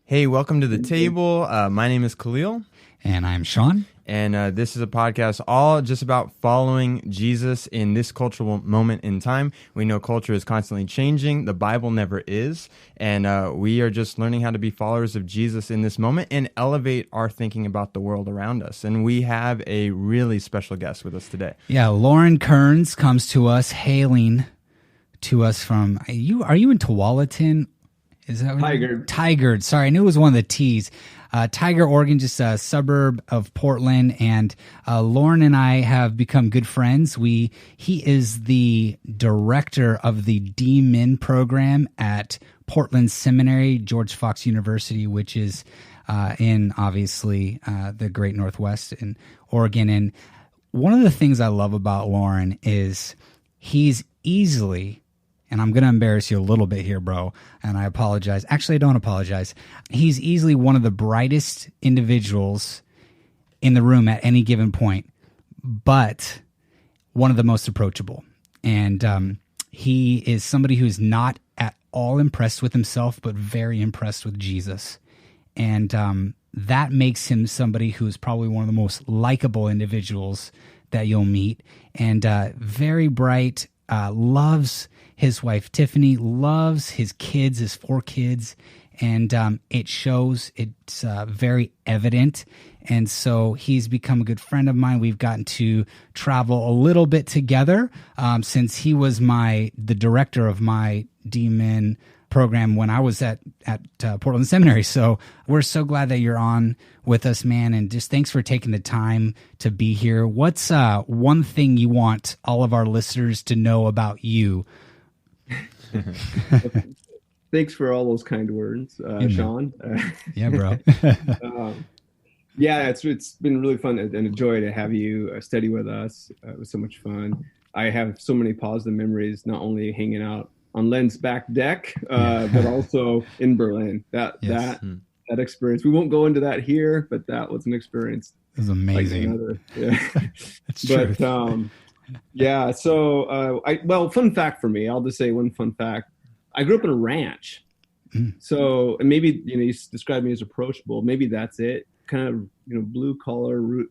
Hey, welcome to the table. My name is Khalil. And I'm Sean. And this is a podcast all just about following Jesus in this cultural moment in time. We know culture is constantly changing. The Bible never is. And we are just learning how to be followers of Jesus in this moment and elevate our thinking about the world around us. And we have a really special guest with us today. Yeah, Loren Kerns comes to us, hailing to us from, are you in Tualatin? Is that Tigard. Sorry, I knew it was one of the T's. Tiger, Oregon, just a suburb of Portland, and Loren and I have become good friends. He is the director of the DMin program at Portland Seminary, George Fox University, which is in obviously the Great Northwest in Oregon. And one of the things I love about Loren is he's easily, and I'm going to embarrass you a little bit here, bro, and I apologize. Actually, I don't apologize. He's easily one of the brightest individuals in the room at any given point, but one of the most approachable. And he is somebody who's not at all impressed with himself, but very impressed with Jesus. And that makes him somebody who's probably one of the most likable individuals that you'll meet. And very bright, loves his wife, Tiffany, loves his kids, his 4 kids, and it shows. It's very evident. And so he's become a good friend of mine. We've gotten to travel a little bit together since he was the director of my DMin program when I was at Portland Seminary. So we're so glad that you're on with us, man, and just thanks for taking the time to be here. What's one thing you want all of our listeners to know about you? Thanks for all those kind words, Sean. Yeah, bro. Yeah, it's been really fun and a joy to have you study with us. It was so much fun. I have so many positive memories, not only hanging out on Len's back deck, but also in Berlin. That experience. We won't go into that here, but that was an experience. It was amazing. That's true. Yeah. So, fun fact for me. I'll just say one fun fact. I grew up in a ranch. So, and maybe you described me as approachable. Maybe that's it. Kind of blue collar root,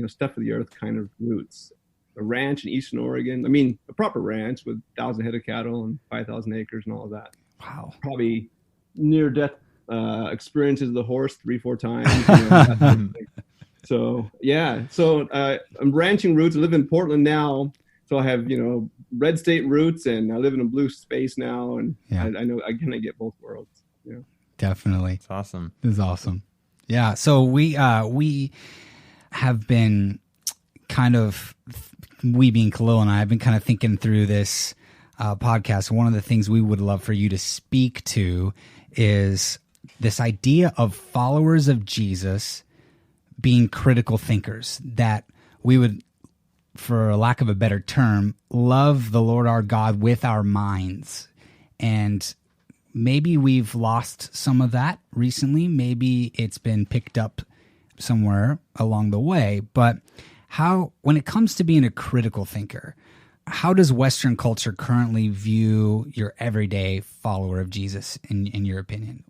stuff of the earth kind of roots. A ranch in Eastern Oregon. I mean, a proper ranch with 1,000 head of cattle and 5,000 acres and all of that. Wow. Probably near death experiences of the horse 3-4 times. So yeah. So I'm ranching roots. I live in Portland now, so I have red state roots, and I live in a blue space now, and I know I kind of get both worlds. Yeah. Definitely. It's awesome. This is awesome. Yeah. So we have been kind of, we being Khalil and I have been kind of thinking through this podcast. One of the things we would love for you to speak to is this idea of followers of Jesus being critical thinkers, that we would, for a lack of a better term, love the Lord our God with our minds. And maybe we've lost some of that recently. Maybe it's been picked up somewhere along the way. But when it comes to being a critical thinker, how does Western culture currently view your everyday follower of Jesus, in your opinion?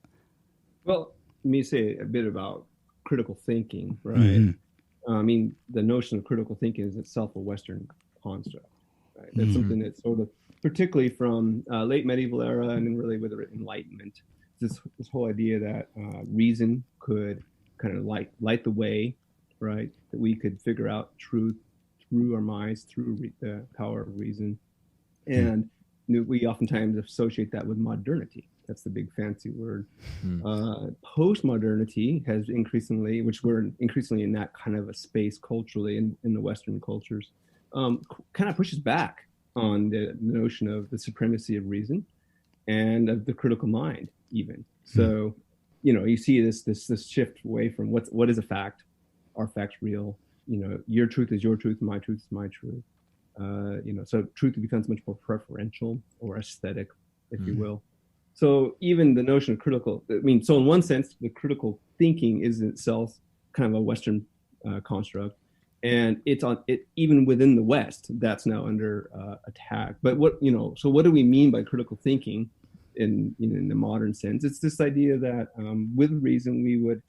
Well, let me say a bit about critical thinking, right? Mm-hmm. I mean, the notion of critical thinking is itself a Western construct, right? That's something that's sort of, particularly from late medieval era and then really with the Enlightenment, this whole idea that reason could kind of light the way, right? That we could figure out truth through our minds, through the power of reason. And we oftentimes associate that with modernity. That's the big fancy word. Post-modernity has increasingly, which we're increasingly in that kind of a space culturally in the Western cultures, kind of pushes back on the notion of the supremacy of reason and of the critical mind even. So, you see this shift away from what is a fact. Are facts real? Your truth is your truth, my truth is my truth. So truth becomes much more preferential or aesthetic, if you will. So even the notion of so in one sense, the critical thinking is itself kind of a Western construct, and it's on it even within the West that's now under attack. But so what do we mean by critical thinking? in the modern sense. It's this idea that with reason we would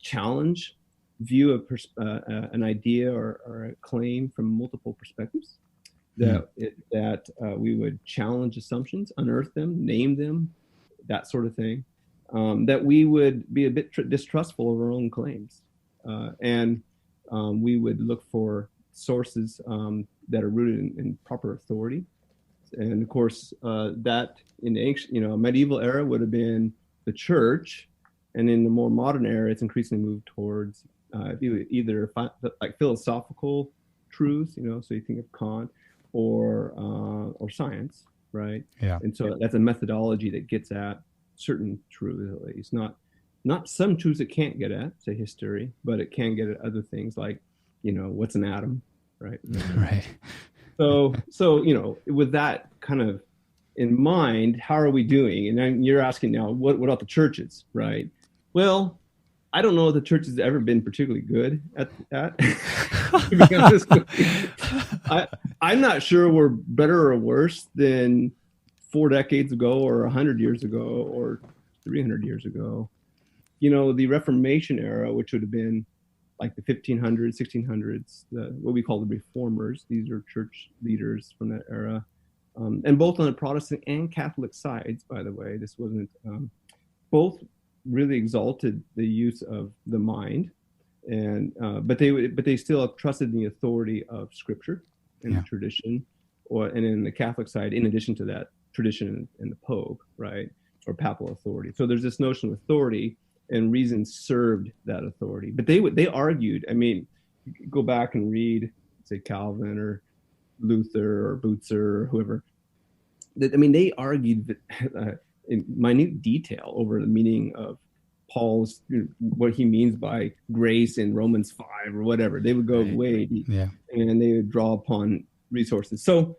challenge, view an idea or a claim from multiple perspectives. That we would challenge assumptions, unearth them, name them, that sort of thing. That we would be a bit distrustful of our own claims, and we would look for sources that are rooted in proper authority. And of course, that in the ancient, medieval era would have been the church, and in the more modern era, it's increasingly moved towards either like philosophical truths, so you think of Kant, or science, right? Yeah. And so that's a methodology that gets at certain truths, at least not some truths it can't get at, say history, but it can get at other things like, what's an atom, right? Right. So with that kind of in mind, how are we doing? And then you're asking now, what about the churches, right? Well, I don't know if the church has ever been particularly good at that. I'm not sure we're better or worse than 4 decades ago or 100 years ago or 300 years ago. The Reformation era, which would have been like the 1500s, 1600s, what we call the reformers. These are church leaders from that era. And both on the Protestant and Catholic sides, by the way, this wasn't, both really exalted the use of the mind, and but they still trusted in the authority of Scripture and the tradition, and in the Catholic side, in addition to that, tradition and the Pope, right, or papal authority. So there's this notion of authority, and reason served that authority. But they argued. I mean, go back and read, say, Calvin or Luther or Butzer or whoever. They argued in minute detail over the meaning of Paul's, what he means by grace in Romans 5 or whatever. They would go way deep, and they would draw upon resources. So,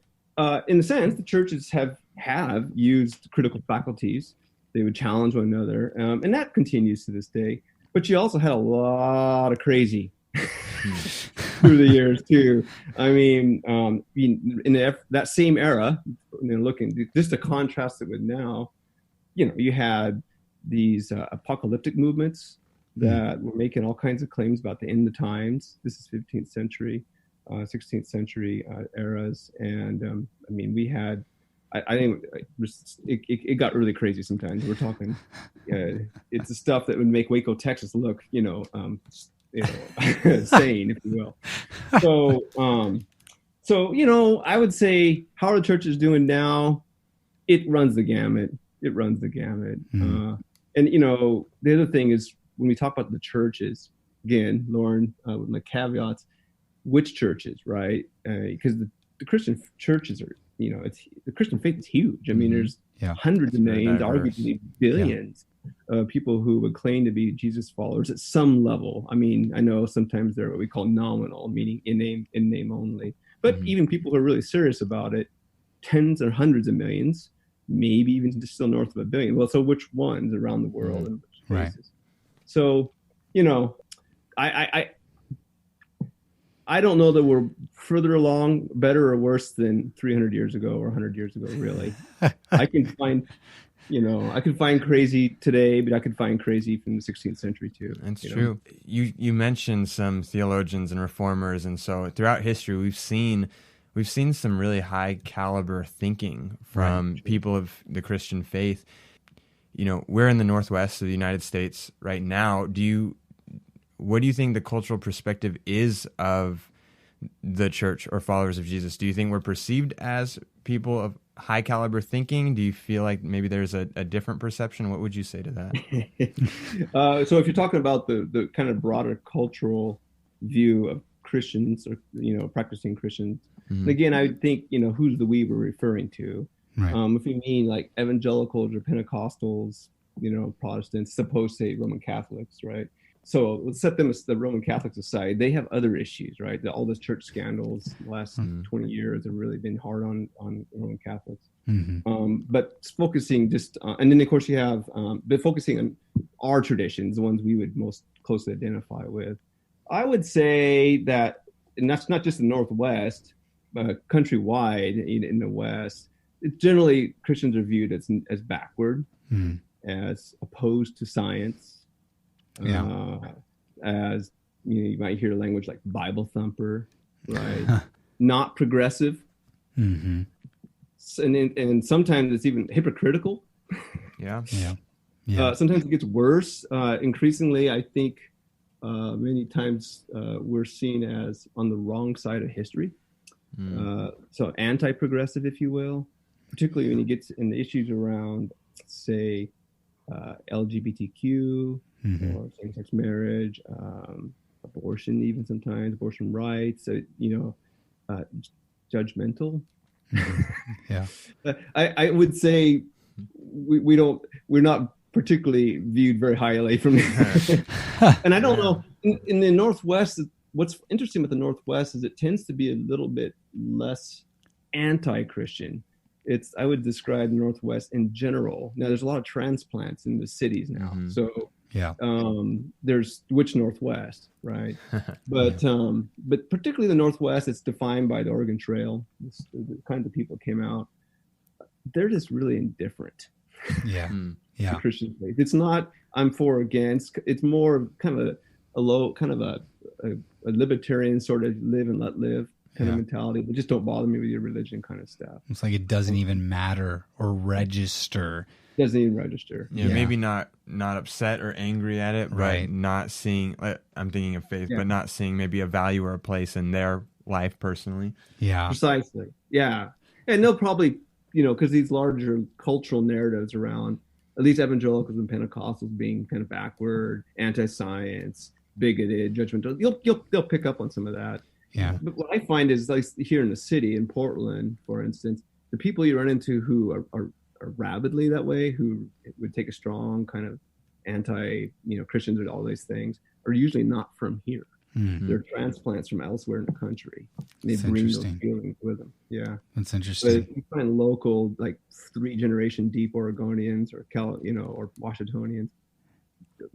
in a sense, the churches have used critical faculties. They would challenge one another, and that continues to this day. But you also had a lot of crazy through the years too. I mean, in that same era, looking just to contrast it with now, you had these apocalyptic movements that were making all kinds of claims about the end of times. This is 15th century, 16th century eras, and we had. I think it got really crazy sometimes. We're talking, it's the stuff that would make Waco, Texas look, sane, if you will. So, I would say, how are the churches doing now? It runs the gamut. Mm-hmm. And the other thing is, when we talk about the churches, again, Loren, with my caveats, which churches, right? Because the Christian churches are, the Christian faith is huge. I mean, there's hundreds of millions, arguably billions of people who would claim to be Jesus followers at some level. I mean, I know sometimes they're what we call nominal, meaning in name only. But even people who are really serious about it, tens or hundreds of millions, maybe even just still north of a billion. Well, so which ones around the world and which places? Right. So, I don't know that we're further along, better or worse than 300 years ago or 100 years ago, really. I can find crazy today, but I could find crazy from the 16th century too. That's true. You mentioned some theologians and reformers, and so throughout history we've seen some really high caliber thinking from people of the Christian faith. We're in the Northwest of the United States right now. What do you think the cultural perspective is of the church or followers of Jesus? Do you think we're perceived as people of high caliber thinking? Do you feel like maybe there's a different perception? What would you say to that? So if you're talking about the kind of broader cultural view of Christians or, practicing Christians, and again, I would think, who's the we we're referring to? Right. If you mean like evangelicals or Pentecostals, Protestants, suppose, say, Roman Catholics, right? So let's set them as the Roman Catholics aside. They have other issues, right? All those church scandals the last 20 years have really been hard on Roman Catholics. But focusing just, and then of course you have, but focusing on our traditions, the ones we would most closely identify with. I would say that, and that's not just the Northwest, but countrywide in the West, generally Christians are viewed as backward, as opposed to science, as you might hear language like Bible thumper, right? Not progressive, and sometimes it's even hypocritical. Sometimes it gets worse. Increasingly, I think many times we're seen as on the wrong side of history. So anti-progressive, if you will, particularly when you get in the issues around, say, LGBTQ or same-sex marriage, abortion, even sometimes abortion rights. So, judgmental. I would say we're not particularly viewed very highly from and I don't know in the Northwest. What's interesting with the Northwest is it tends to be a little bit less anti-Christian. I would describe the Northwest in general. Now there's a lot of transplants in the cities now. So there's which Northwest, right? But particularly the Northwest, it's defined by the Oregon Trail. The kinds of people came out. They're just really indifferent. To Christian faith. It's not I'm for or against. It's more kind of a low, kind of a libertarian sort of live and let live kind of mentality. But just don't bother me with your religion kind of stuff. It's like it doesn't even matter or register. Doesn't even register. Maybe not upset or angry at it, but not seeing. I'm thinking of faith, but not seeing maybe a value or a place in their life personally. Precisely. And they'll probably, because these larger cultural narratives around at least evangelicals and Pentecostals being kind of backward, anti-science, bigoted, judgmental, they'll pick up on some of that. But what I find is, like here in the city, in Portland, for instance, the people you run into who are rabidly that way, who would take a strong kind of Christians and all these things, are usually not from here. They're transplants from elsewhere in the country. They bring those feelings with them. That's interesting. But if you find local, like 3-generation deep Oregonians or or Washingtonians,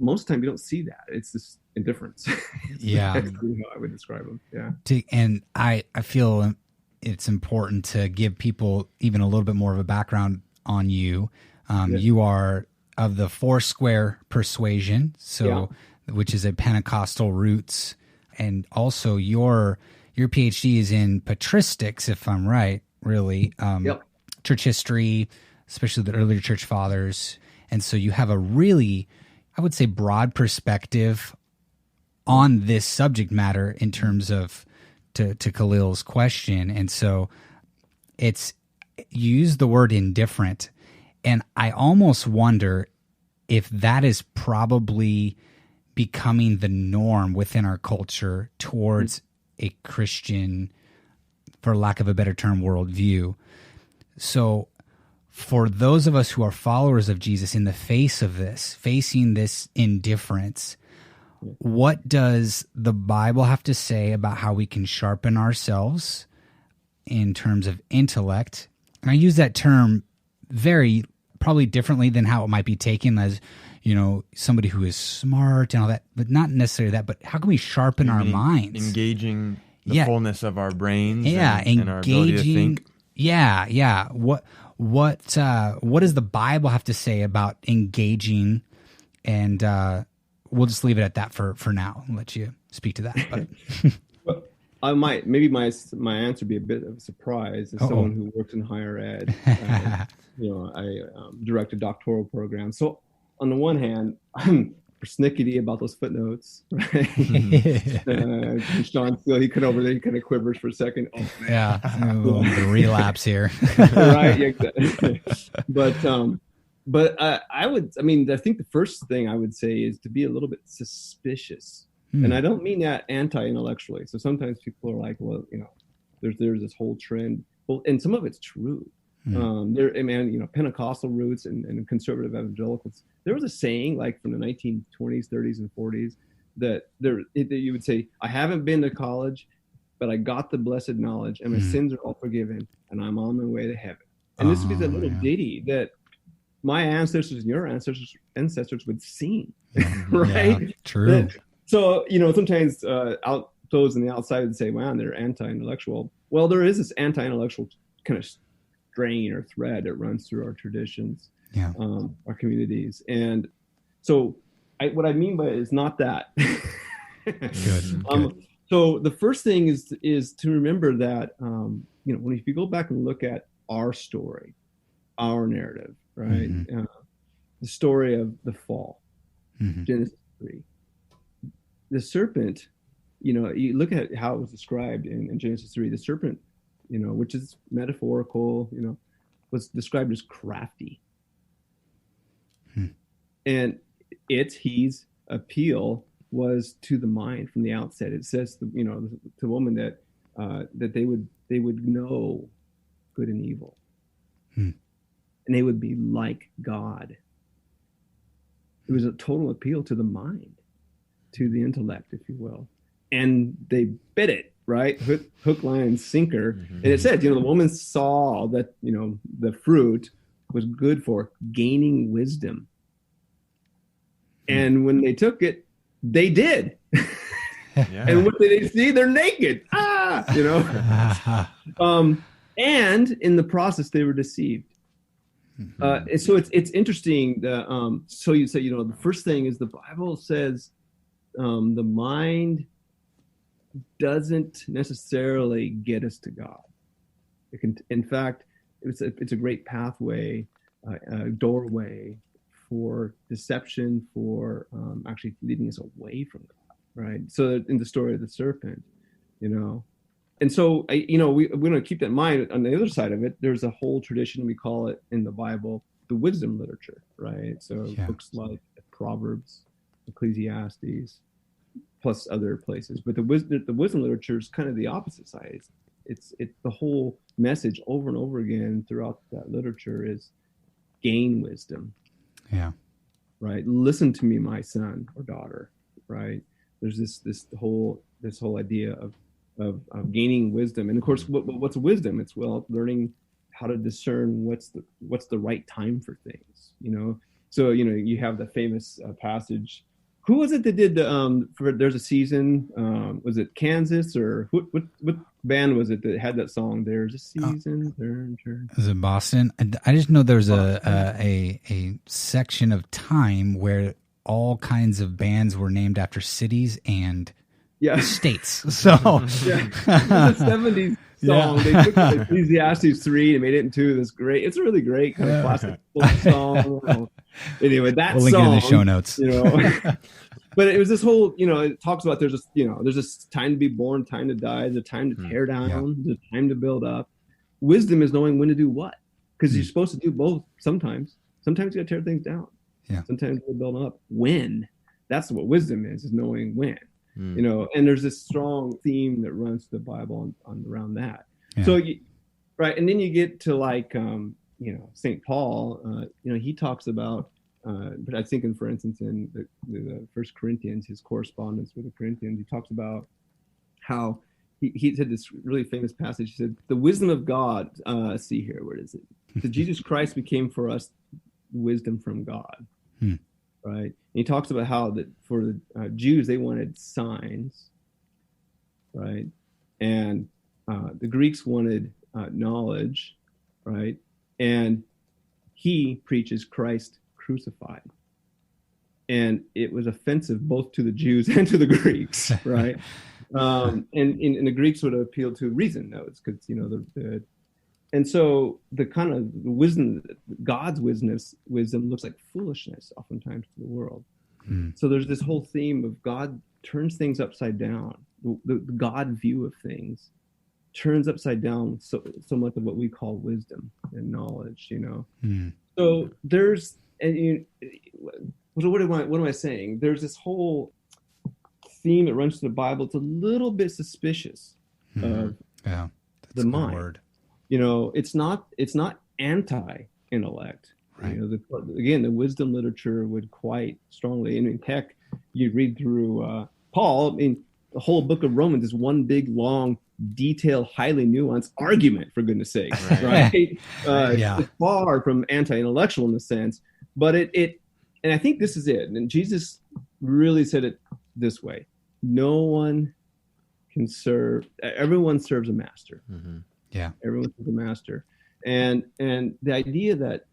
most of the time you don't see that. It's this indifference. That's how I would describe them. And I feel it's important to give people even a little bit more of a background on you. You are of the Foursquare persuasion, which is a Pentecostal roots. And also your PhD is in patristics, if I'm right, really. Church history, especially the earlier church fathers. And so you have a really, I would say, broad perspective on this subject matter in terms of, to Khalil's question. And so you use the word indifferent. And I almost wonder if that is probably becoming the norm within our culture towards a Christian, for lack of a better term, worldview. So for those of us who are followers of Jesus, in the face of this, facing this indifference, what does the Bible have to say about how we can sharpen ourselves in terms of intellect? And I use that term very probably differently than how it might be taken as, somebody who is smart and all that, but not necessarily that. But how can we sharpen our minds? Engaging the fullness of our brains and our ability to think. What does the Bible have to say about engaging? And we'll just leave it at that for now and let you speak to that. But well, I might, maybe my answer be a bit of a surprise as someone who works in higher ed. I direct a doctoral program. So on the one hand, I'm persnickety about those footnotes, right? Sean Steele, he kind of quivers for a second. The relapse here. Right, exactly. But I think the first thing I would say is to be a little bit suspicious. And I don't mean that anti-intellectually. So sometimes people are like, well, there's this whole trend. Well, and some of it's true. Pentecostal roots and conservative evangelicals. There was a saying like from the 1920s, 30s, and 40s that you would say, I haven't been to college, but I got the blessed knowledge and my sins are all forgiven and I'm on my way to heaven. And this would be the little ditty that my ancestors and your ancestors would sing, right? Yeah, true. So, sometimes those on the outside would say, wow, they're anti-intellectual. Well, there is this anti-intellectual kind of strain or thread that runs through our traditions, Yeah. Our communities. And so what I mean by it is not that. Good. So the first thing is to remember that, if you go back and look at our story, our narrative, right? Mm-hmm. The story of the fall, Mm-hmm. Genesis 3. The serpent, you look at how it was described in Genesis 3, the serpent, which is metaphorical, was described as crafty. And his appeal was to the mind from the outset. It says, to the woman that they would know good and evil, and they would be like God. It was a total appeal to the mind, to the intellect, if you will, and they bit it, right? Hook, line, and sinker. Mm-hmm. And it said, the woman saw that the fruit was good for gaining wisdom. And when they took it, they did. Yeah. And what did they see? They're naked. And in the process, they were deceived. And so it's interesting. So you say, the first thing is the Bible says the mind doesn't necessarily get us to God. It can, in fact, it's a great pathway, a doorway for deception, for actually leading us away from God, right? So in the story of the serpent, and so we're going to keep that in mind. On the other side of it, there's a whole tradition, we call it in the Bible the wisdom literature, right? So books like Proverbs, Ecclesiastes, plus other places. But the wisdom literature is kind of the opposite side. It's the whole message over and over again throughout that literature is gain wisdom. Yeah. Right. Listen to me, my son or daughter. Right. There's this whole idea of gaining wisdom, and of course, what's wisdom? It's learning how to discern what's the right time for things. So you have the famous passage. Who was it that did there's a season? Was it Kansas or what band was it that had that song? There's a season. Turn. Was it Boston? I just know there's a section of time where all kinds of bands were named after cities and states. So it's a 70s song. They took Ecclesiastes 3 and made it into this great. It's a really great kind of classic song. Anyway, that we'll link it in the show notes. But it was this whole, it talks about there's this time to be born, time to die, the time to tear down, the time to build up. Wisdom is knowing when to do what, because you're supposed to do both. Sometimes you got to tear things down. Yeah. Sometimes you build up. When? That's what wisdom is knowing when. And there's this strong theme that runs the Bible around that. Yeah. So, right, and then you get to like, St. Paul. He talks about, but I think for instance, in the First Corinthians, his correspondence with the Corinthians, he talks about how he said this really famous passage. He said, "The wisdom of God." See here, where is it? So Jesus Christ became for us wisdom from God. Right. And he talks about how that for the Jews, they wanted signs, right? And the Greeks wanted knowledge, right? And he preaches Christ crucified. And it was offensive both to the Jews and to the Greeks, right? And the Greeks would appeal to reason, notes, because, and so the kind of wisdom, God's wisdom looks like foolishness oftentimes to the world. So there's this whole theme of God turns things upside down. The God view of things turns upside down so much of what we call wisdom and knowledge, So there's, what am I saying? There's this whole theme that runs through the Bible. It's a little bit suspicious of the mind. Word. It's not anti-intellect. Right. Again, the wisdom literature would quite strongly, and in heck, you read through Paul. I mean, the whole book of Romans is one big, long, detailed, highly nuanced argument. For goodness' sake, right? It's far from anti-intellectual in the sense, but it, and I think this is it. And Jesus really said it this way: no one can serve. Everyone serves a master. Yeah, everyone serves a master. And the idea that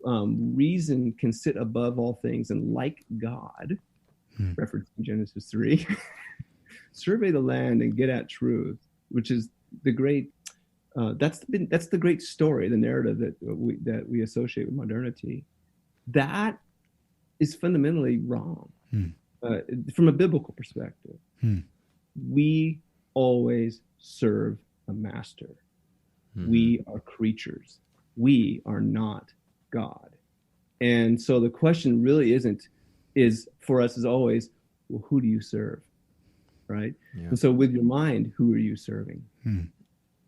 reason can sit above all things and like God, referencing Genesis 3, survey the land and get at truth, which is the great, that's the great story, the narrative that we associate with modernity. That is fundamentally wrong from a biblical perspective. We always serve a master. We are creatures. We are not God. And so the question really is for us is always, well, who do you serve? Right? Yeah. And so with your mind, who are you serving?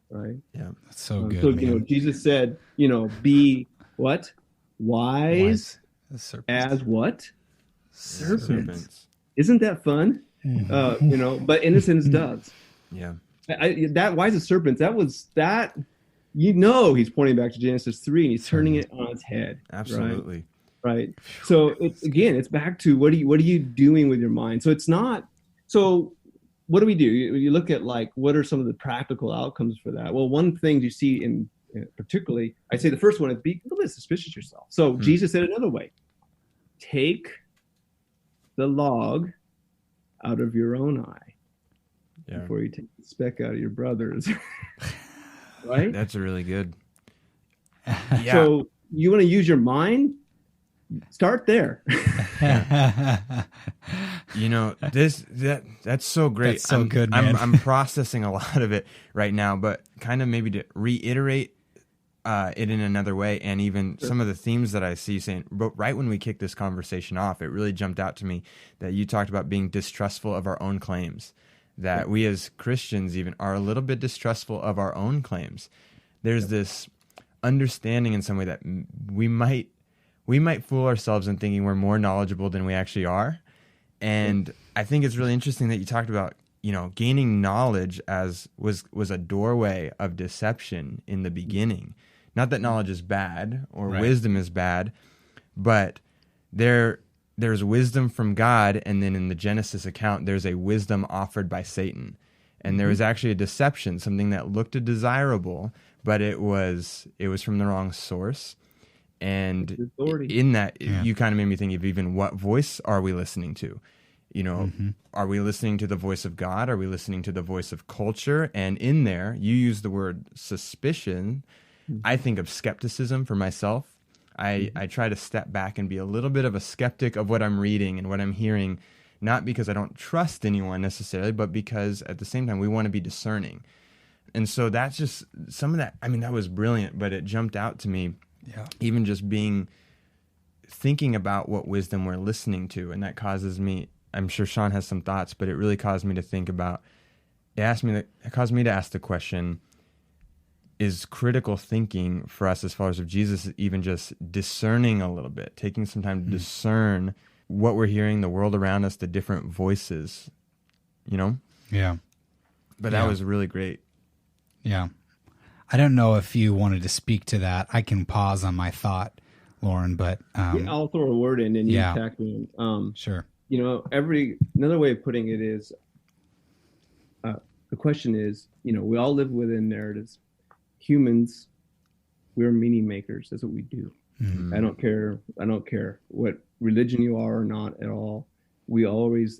Right? Yeah. That's so good. So, Jesus said, be what? Wise as what? Serpents. Isn't that fun? But innocent as doves. Yeah. That wise as serpents, he's pointing back to Genesis 3 and he's turning it on its head. Absolutely. Right. So it's back to what are you doing with your mind? So it's not, so what do? You look at what are some of the practical outcomes for that? Well, one thing you see in particularly, I'd say the first one is be a little bit suspicious yourself. So Jesus said another way, take the log out of your own eye before you take the speck out of your brother's. Right? That's really good. Yeah. So you want to use your mind? Start there. That's so great. That's so good, man. I'm processing a lot of it right now, but kind of maybe to reiterate it in another way, and even some of the themes that I see saying. But right when we kicked this conversation off, it really jumped out to me that you talked about being distrustful of our own claims. That we as Christians even are a little bit distrustful of our own claims. There's this understanding in some way that we might fool ourselves in thinking we're more knowledgeable than we actually are. And I think it's really interesting that you talked about, gaining knowledge was a doorway of deception in the beginning. Not that knowledge is bad or wisdom is bad, but there's wisdom from God, and then in the Genesis account, there's a wisdom offered by Satan. And there was actually a deception, something that looked desirable, but it was from the wrong source. And in that, you kind of made me think of even what voice are we listening to? Are we listening to the voice of God? Are we listening to the voice of culture? And in there, you use the word suspicion. I think of skepticism for myself. I try to step back and be a little bit of a skeptic of what I'm reading and what I'm hearing, not because I don't trust anyone necessarily, but because at the same time we want to be discerning. And so that's just some of that. I mean, that was brilliant, but it jumped out to me. Yeah. Even just thinking about what wisdom we're listening to, and that causes me. I'm sure Sean has some thoughts, but it really caused me to think about. It caused me to ask the question: is critical thinking for us, as far as of Jesus, even just discerning a little bit, taking some time to discern what we're hearing, the world around us, the different voices, Yeah. But that was really great. Yeah. I don't know if you wanted to speak to that. I can pause on my thought, Loren, but I'll throw a word in and you attack me. Sure. Another way of putting it is, the question is, we all live within narratives. Humans, we're meaning makers. That's what we do. Mm-hmm. I don't care what religion you are or not at all. We always,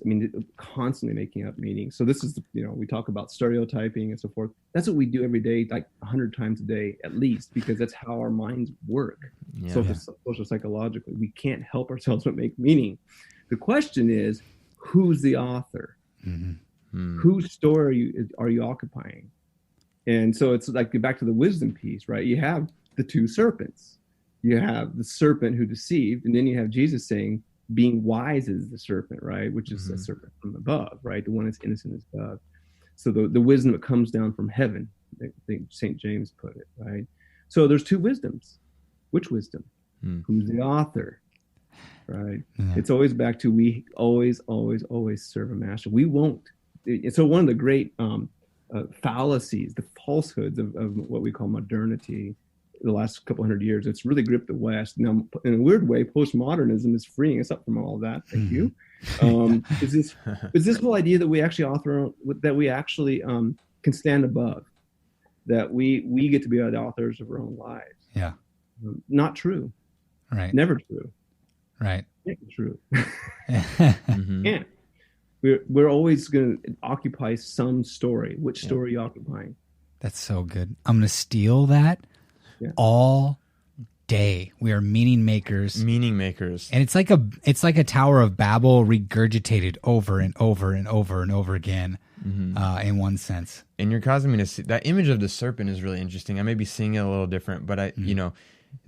constantly making up meaning. So this is, we talk about stereotyping and so forth. That's what we do every day, like 100 times a day at least, because that's how our minds work. Social psychologically, we can't help ourselves but make meaning. The question is, who's the author? Mm-hmm. Whose story are you occupying? And so it's like, back to the wisdom piece, right? You have the two serpents. You have the serpent who deceived, and then you have Jesus saying, being wise is the serpent, right? Which is a serpent from above, right? The one that's innocent as dove. So the wisdom that comes down from heaven, I think St. James put it, right? So there's two wisdoms. Which wisdom? Who's the author, right? It's always back to, we always serve a master. We won't. So one of the great fallacies, the falsehoods of what we call modernity, the last couple hundred years, it's really gripped the West. Now, in a weird way, postmodernism is freeing us up from all of that. Thank you. Is this whole idea that we actually can stand above? that we get to be the authors of our own lives. Yeah. Not true. Right. Never true. Right. Can't be true. Mm-hmm. Can't. We're always going to occupy some story. Which story are you occupying? That's so good. I'm going to steal that all day. We are meaning makers. Meaning makers. And it's like a Tower of Babel regurgitated over and over and over and over again, in one sense. And you're causing me to see that image of the serpent is really interesting. I may be seeing it a little different, but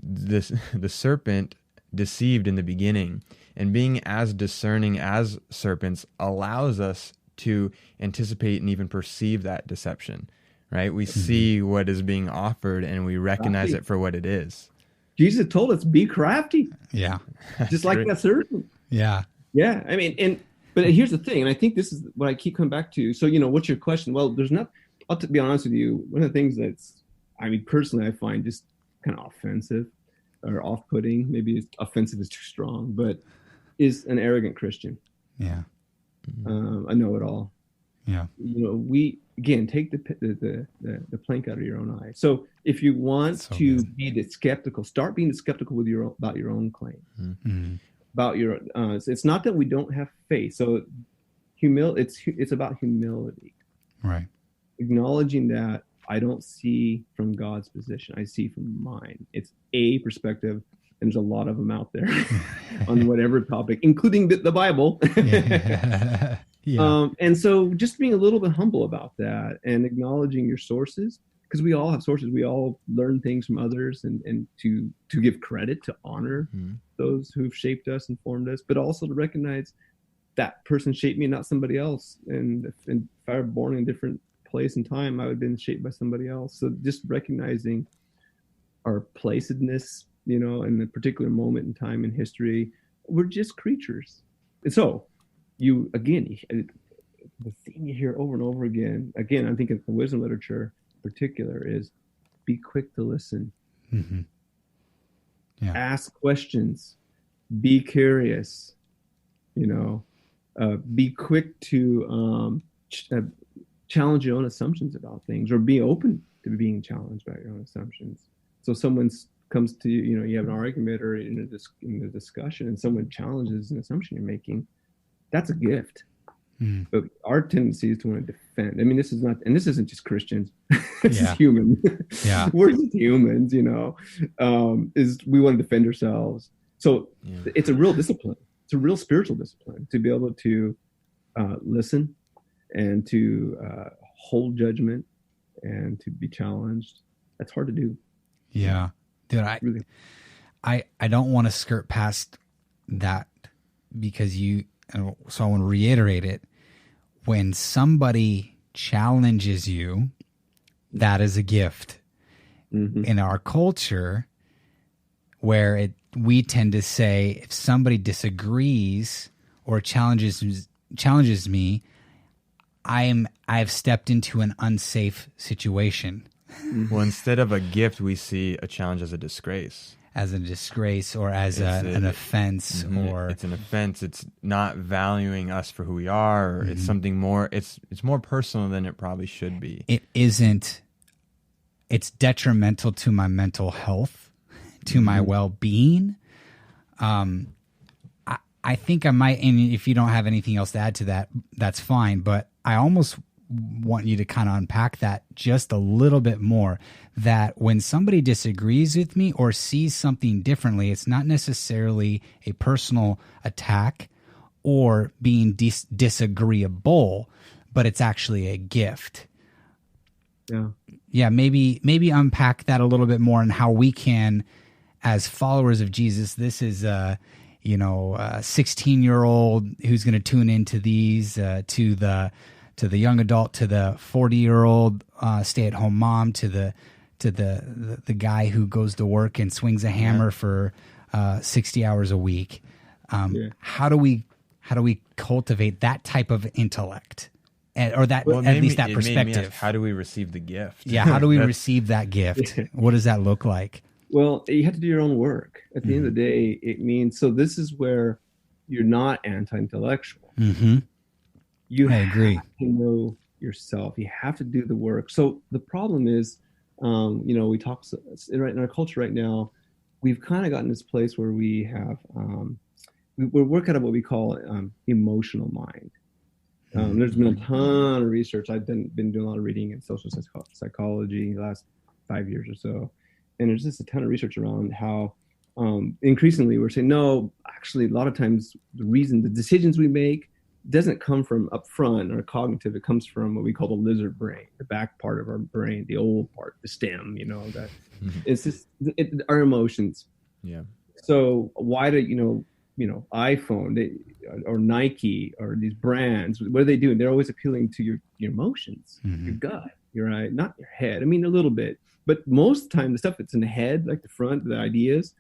the serpent deceived in the beginning, and being as discerning as serpents allows us to anticipate and even perceive that deception, right? We see what is being offered and we recognize it for what it is. Jesus told us, be crafty. Yeah. Just like that serpent. Yeah. Yeah. I mean, but here's the thing, and I think this is what I keep coming back to. So, what's your question? Well, I'll be honest with you, one of the things personally, I find just kind of offensive or off-putting, maybe offensive is too strong, but is an arrogant Christian. Yeah. A know-it-all. Yeah. We, again, take the plank out of your own eye. So if you want to be skeptical, start being skeptical about your own claim. Mm-hmm. About your, it's not that we don't have faith. So it's about humility. Right. Acknowledging that I don't see from God's position. I see from mine. It's a perspective. And there's a lot of them out there on whatever topic, including the Bible. Yeah. And so just being a little bit humble about that and acknowledging your sources, because we all have sources. We all learn things from others, and to give credit, to honor those who've shaped us and formed us, but also to recognize that person shaped me, not somebody else. And if I were born in a different place and time, I would have been shaped by somebody else. So just recognizing our placedness, in a particular moment in time in history, we're just creatures. And so the thing you hear over and over again, I think in the wisdom literature in particular, is be quick to listen. Mm-hmm. Yeah. Ask questions, be curious, be quick to challenge your own assumptions about things, or be open to being challenged by your own assumptions. So someone comes to you, you have an argument or in a discussion, and someone challenges an assumption you're making. That's a gift. But our tendency is to want to defend. I mean, this isn't just Christians. This is human. Yeah. We're just humans, is we want to defend ourselves. So it's a real discipline. It's a real spiritual discipline to be able to listen and to hold judgment and to be challenged. That's hard to do. Yeah. Dude, I don't want to skirt past that, because so I want to reiterate it. When somebody challenges you, that is a gift. Mm-hmm. In our culture, where we tend to say, if somebody disagrees or challenges me, I've stepped into an unsafe situation. Well, instead of a gift, we see a challenge as a disgrace. As a disgrace, or as an offense, or it's an offense. It's not valuing us for who we are. Or it's something more. It's more personal than it probably should be. It isn't. It's detrimental to my mental health, to my well-being. I think I might. And if you don't have anything else to add to that, that's fine. But I almost want you to kind of unpack that just a little bit more, that when somebody disagrees with me or sees something differently, it's not necessarily a personal attack or being disagreeable, but it's actually a gift. Yeah. Maybe unpack that a little bit more, and how we can, as followers of Jesus, this is a 16-year-old who's going to tune into these, to the young adult, to the 40-year-old stay-at-home mom, to the guy who goes to work and swings a hammer for 60 hours a week. How do we cultivate that type of intellect, or that at least that perspective? How do we receive the gift? Yeah, how do we receive that gift? What does that look like? Well, you have to do your own work. At the end of the day, it means, so this is where you're not anti-intellectual. Mm-hmm. You I agree. have to know yourself. You have to do the work. So the problem is, We talk in our culture right now. We've kind of gotten this place where we have we're working on what we call emotional mind. There's been a ton of research. I've been doing a lot of reading in social psychology the last 5 years or so, and there's just a ton of research around how increasingly we're saying no. Actually, a lot of times the decisions we make doesn't come from up front or cognitive. It comes from what we call the lizard brain, the back part of our brain, the old part, the stem. That it's just our emotions. Yeah. So why do iPhone or Nike or these brands? What are they doing? They're always appealing to your emotions, your gut. You're right, not your head. I mean, a little bit, but most of the time, the stuff that's in the head, like the front, the ideas,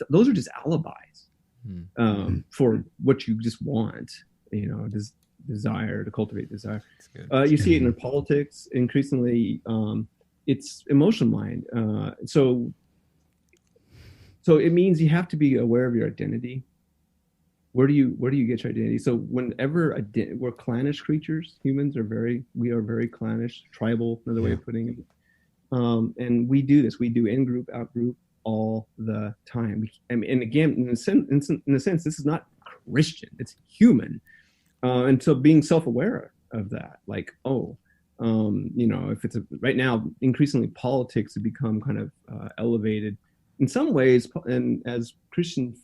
those are just alibis for what you just want. This desire to cultivate desire. You see it in politics increasingly. It's emotional mind. So it means you have to be aware of your identity. Where do you get your identity? So whenever we're clannish creatures, humans we are very clannish, tribal, another way of putting it. And we do this. We do in-group, out-group all the time. And again, in a sense, this is not Christian. It's human. And so being self-aware of that, like, if it's right now, increasingly politics have become kind of elevated in some ways. And as Christian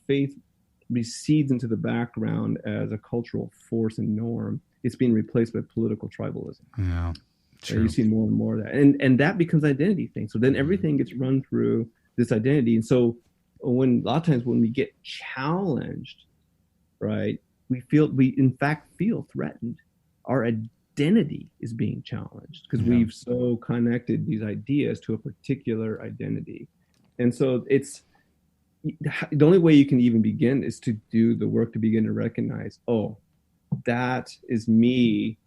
faith recedes into the background as a cultural force and norm, it's being replaced by political tribalism. Yeah, true. You see more and more of that. And that becomes an identity thing. So then everything gets run through this identity. And so a lot of times when we get challenged, right, we in fact feel threatened. Our identity is being challenged because we've so connected these ideas to a particular identity. And so it's the only way you can even begin is to do the work to begin to recognize, that is me,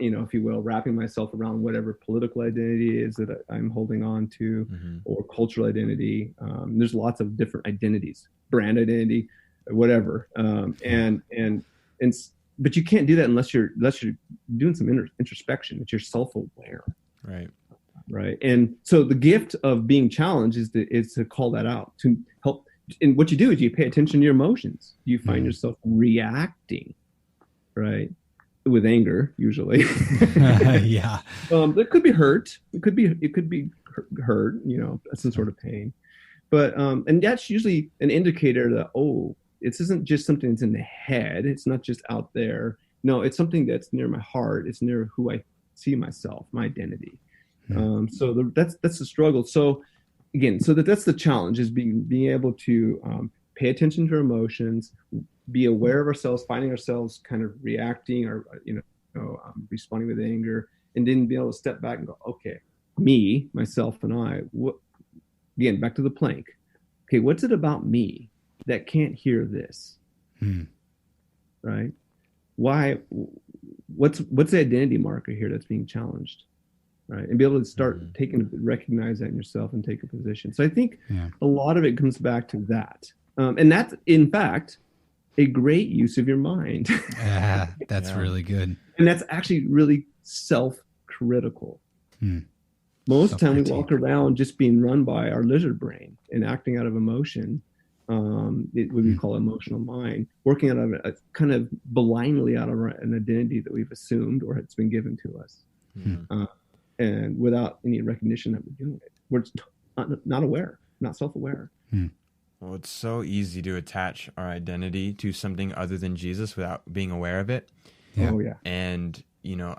if you will, wrapping myself around whatever political identity is that I'm holding on to, or cultural identity. There's lots of different identities, brand identity, whatever. But you can't do that unless you're doing some introspection, that you're self-aware. Right. And so the gift of being challenged is to call that out, to help. And what you do is you pay attention to your emotions. You find yourself reacting, right, with anger usually. Yeah. It could be hurt. It could be hurt. Some sort of pain. But and that's usually an indicator that this isn't just something that's in the head. It's not just out there. No, it's something that's near my heart. It's near who I see myself, my identity. So that's the struggle. So again, that's the challenge, is being able to pay attention to our emotions, be aware of ourselves, finding ourselves kind of reacting or responding with anger, and then be able to step back and go, okay, me, myself, and I. Again, back to the plank. Okay, what's it about me that can't hear this? Right? Why? What's the identity marker here that's being challenged? Right, and be able to start recognize that in yourself and take a position. So I think a lot of it comes back to that, and that's in fact a great use of your mind. That's really good, and that's actually really self-critical. Most of the time we walk around just being run by our lizard brain and acting out of emotion. What we call emotional mind, working out of a kind of blindly out of an identity that we've assumed or it's been given to us. And without any recognition that we're doing it. We're not aware, not self-aware. Well, it's so easy to attach our identity to something other than Jesus without being aware of it. Yeah. Oh, yeah. And,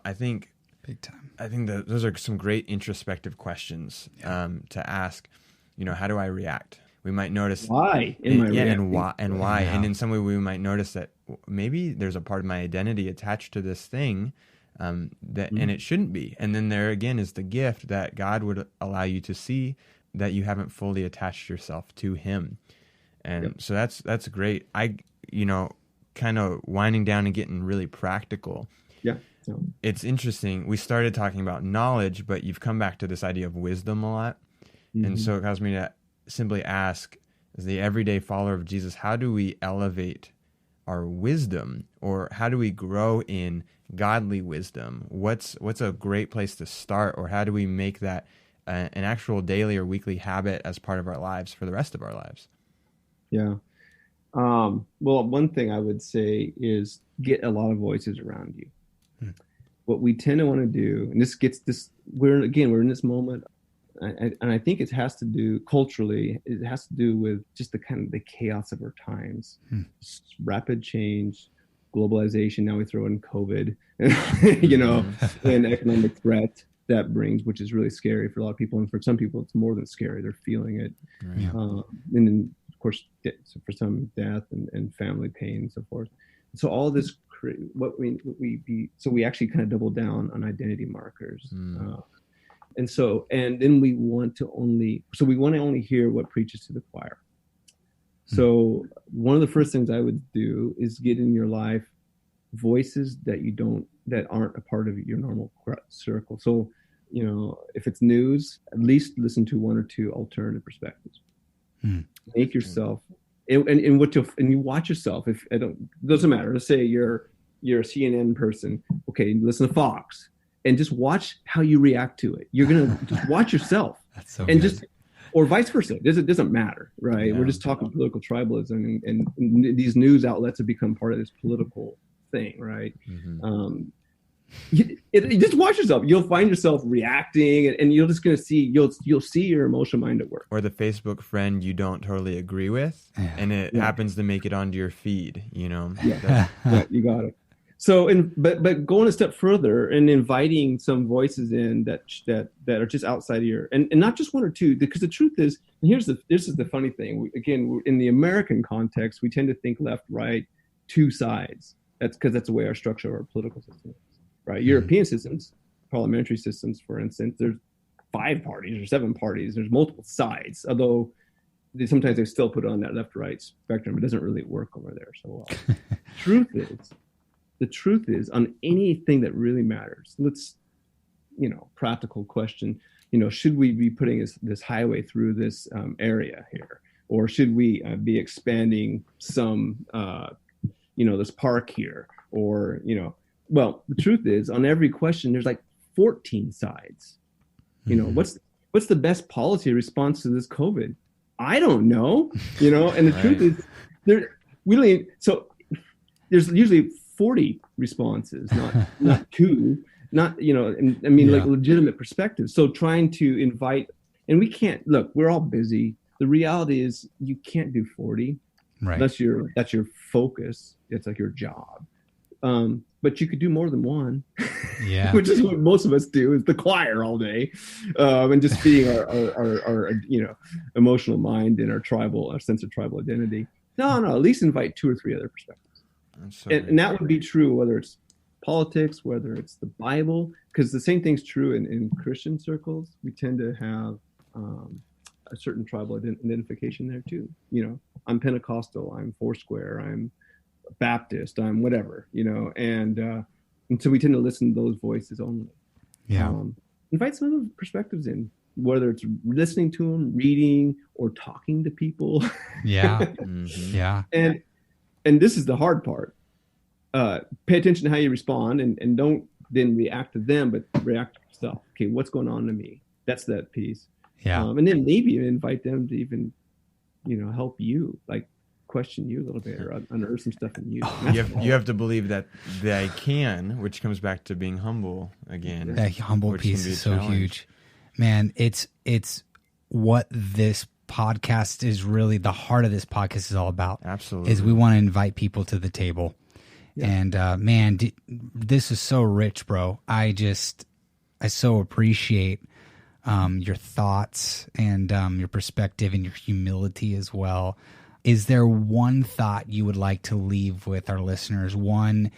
I think big time. I think that those are some great introspective questions to ask. How do I react? We might notice why and why. And in some way we might notice that maybe there's a part of my identity attached to this thing and it shouldn't be. And then there again is the gift that God would allow you to see that you haven't fully attached yourself to Him. And so that's great. Kind of winding down and getting really practical. Yeah. It's interesting. We started talking about knowledge, but you've come back to this idea of wisdom a lot. And so it caused me to simply ask, as the everyday follower of Jesus, how do we elevate our wisdom, or how do we grow in godly wisdom? What's a great place to start, or how do we make that an actual daily or weekly habit as part of our lives for the rest of our lives. Yeah. Well, one thing I would say is get a lot of voices around you. What we tend to want to do, and we're in this moment, and I think it has to do culturally, it has to do with just the kind of the chaos of our times, rapid change, globalization. Now we throw in COVID, and economic threat that brings, which is really scary for a lot of people. And for some people, it's more than scary. They're feeling it. Right. And then, of course, for some, death and family pain and so forth. So all this, we actually kind of double down on identity markers. And then we want to only hear what preaches to the choir. So one of the first things I would do is get in your life voices that aren't a part of your normal circle. So, if it's news, at least listen to one or two alternative perspectives. Make yourself, and you watch yourself. If doesn't matter. Let's say you're a CNN person. Okay, listen to Fox, and just watch how you react to it. You're gonna just watch yourself. That's so and good. Or vice versa. It doesn't matter, right? Yeah. We're just talking political tribalism, and these news outlets have become part of this political thing, right? You just watch yourself. You'll find yourself reacting, and you're just going to see you'll see your emotional mind at work. Or the Facebook friend you don't totally agree with, and it happens to make it onto your feed. Yeah, you got it. So, but going a step further and inviting some voices in that are just outside of your, and not just one or two, because the truth is, and this is the funny thing. Again, in the American context, we tend to think left, right, two sides. That's because that's the way our structure of our political system is. Right, European systems, parliamentary systems, for instance, there's 5 parties or 7 parties. There's multiple sides, although sometimes they still put it on that left-right spectrum. It doesn't really work over there so well. The truth is, on anything that really matters, let's, practical question, should we be putting this highway through this area here, or should we be expanding some, this park here, or Well, the truth is, on every question, there's like 14 sides. What's the best policy response to this COVID? I don't know. And the truth is, there's usually 40 responses, not 2, like legitimate perspectives. So trying to invite, and we can't look. We're all busy. The reality is, you can't do 40, right? That's your focus. It's like your job. But you could do more than one, which is what most of us do, is the choir all day, and just feeding our emotional mind and our sense of tribal identity. No, at least invite 2 or 3 other perspectives. And that would be true whether it's politics, whether it's the Bible, because the same thing's true in Christian circles. We tend to have a certain tribal identification there too. I'm Pentecostal, I'm Foursquare, I'm Baptist, I'm whatever, and so we tend to listen to those voices only. Invite some other perspectives in, whether it's listening to them, reading, or talking to people. And this is the hard part. Pay attention to how you respond, and don't then react to them, but react to yourself. Okay, what's going on to me? That's that piece. And then maybe invite them to even help you, like question you a little bit, or unearth some stuff in you. You have to believe that they can, which comes back to being humble again. That humble piece is so huge, man. It's what this podcast is really, the heart of this podcast is all about. Absolutely, is we want to invite people to the table. And man, this is so rich, bro. I so appreciate your thoughts and your perspective and your humility as well. Is there one thought you would like to leave with our listeners? One,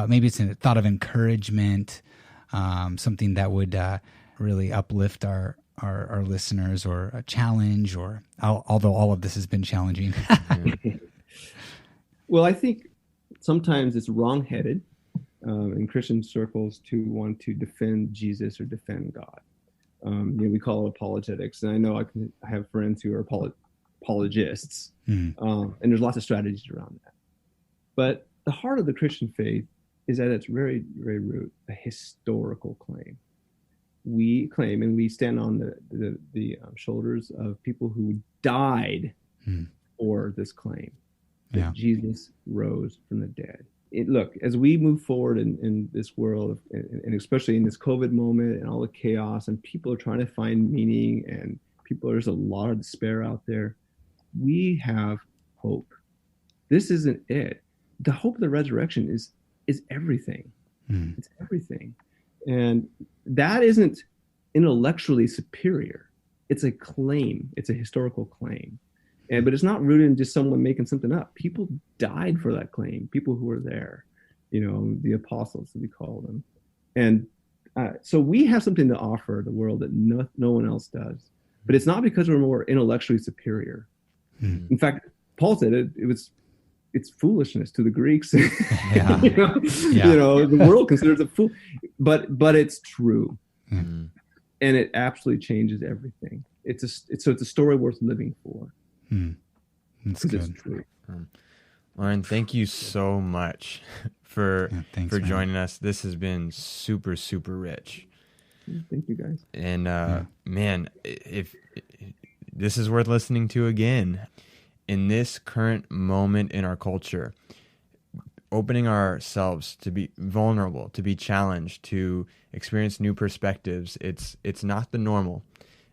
maybe it's a thought of encouragement, something that would really uplift our listeners, or a challenge, or although all of this has been challenging. Well, I think sometimes it's wrongheaded in Christian circles to want to defend Jesus or defend God. We call it apologetics, and I know I have friends who are apologists, and there's lots of strategies around that. But the heart of the Christian faith is at its very, very root a historical claim we claim and we stand on the shoulders of people who died for this claim that Jesus rose from the dead. Look, as we move forward in this world, and especially in this COVID moment and all the chaos, and people are trying to find meaning, and there's a lot of despair out there, we have hope. This isn't it. The hope of the resurrection is everything. It's everything. And that isn't intellectually superior. It's a claim. It's a historical claim. But it's not rooted in just someone making something up. People died for that claim. People who were there, the apostles, as we call them. And so we have something to offer the world that no one else does. But it's not because we're more intellectually superior. In fact, Paul said it's foolishness to the Greeks. The world considers it fool, but it's true, and it absolutely changes everything. It's a story worth living for. That's good. It's true. Loren, thank you so much for joining us. This has been super, super rich. Thank you, guys. And man, if this is worth listening to again. In this current moment in our culture, opening ourselves to be vulnerable, to be challenged, to experience new perspectives, it's not the normal.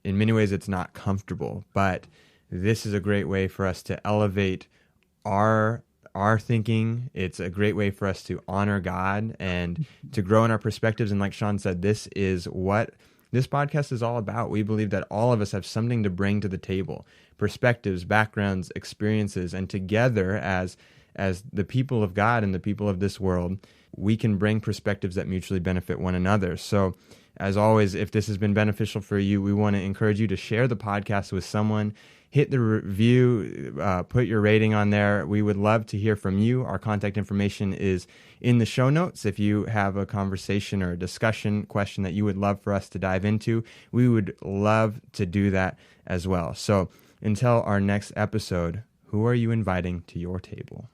In many ways, it's not comfortable, but this is a great way for us to elevate our thinking. It's a great way for us to honor God and to grow in our perspectives. And like Sean said, this is what this podcast is all about. We believe that all of us have something to bring to the table, perspectives, backgrounds, experiences, and together as the people of God and the people of this world, we can bring perspectives that mutually benefit one another. So as always, if this has been beneficial for you, we want to encourage you to share the podcast with someone. Hit the review, put your rating on there. We would love to hear from you. Our contact information is in the show notes. If you have a conversation or a discussion question that you would love for us to dive into, we would love to do that as well. So until our next episode, who are you inviting to your table?